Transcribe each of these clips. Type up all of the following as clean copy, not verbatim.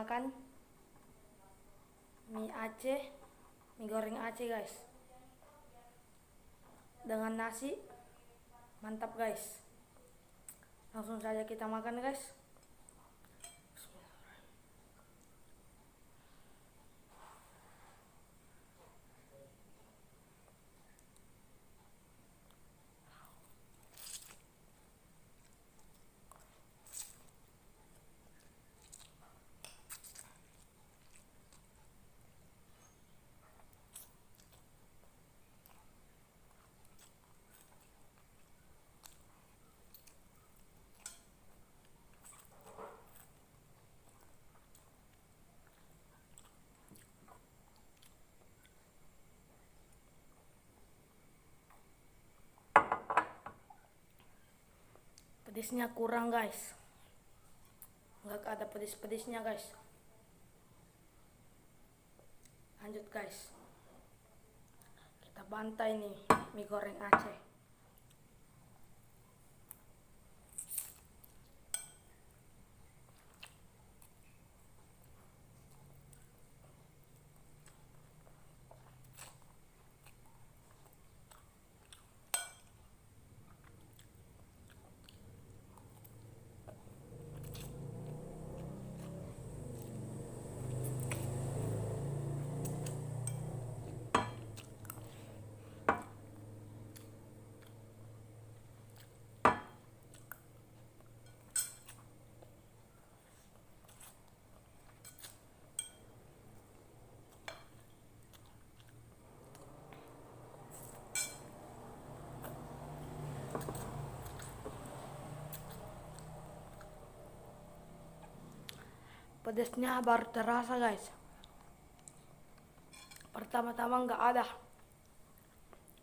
makan mie Aceh, mie goreng Aceh guys, dengan nasi. Mantap guys, langsung saja kita makan guys. Pedisnya kurang guys, nggak ada pedis-pedisnya guys. Lanjut guys, kita bantai nih mie goreng Aceh. Pedesnya baru terasa guys. Pertama-tama nggak ada,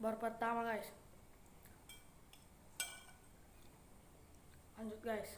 baru pertama guys. Lanjut guys.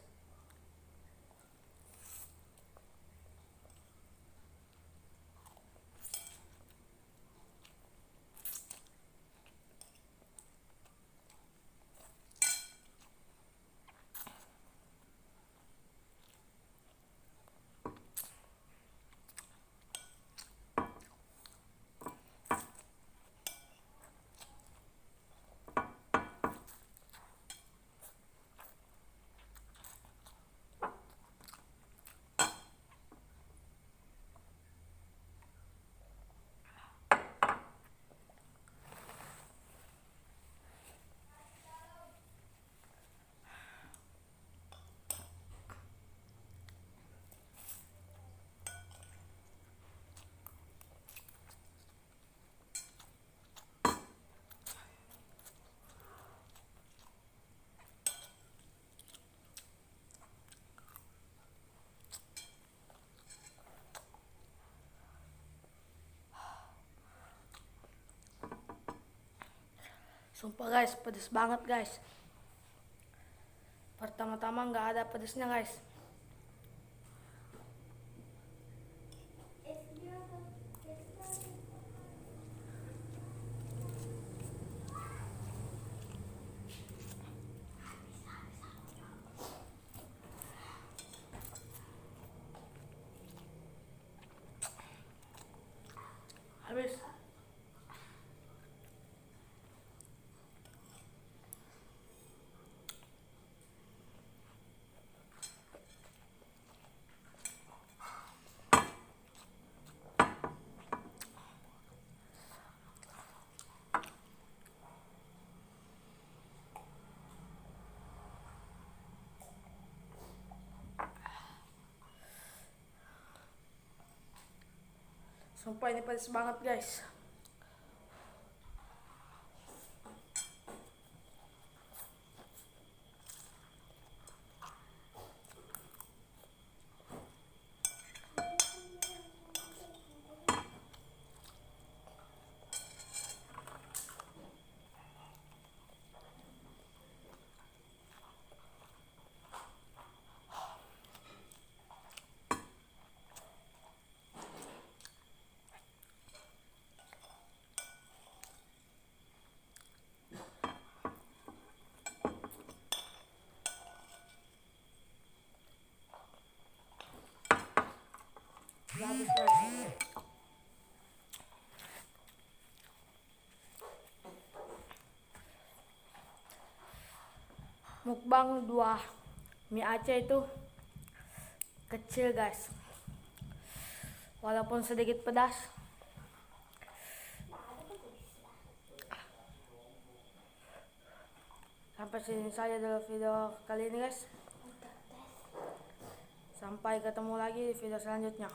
Sumpah guys, pedes banget guys. Pertama-tama nggak ada pedesnya guys. Habis. Sumpah ini pedes banget guys. mukbang 2 mie Aceh itu kecil guys, walaupun sedikit pedas. Sampai sini saja dulu video kali ini guys, sampai ketemu lagi di video selanjutnya.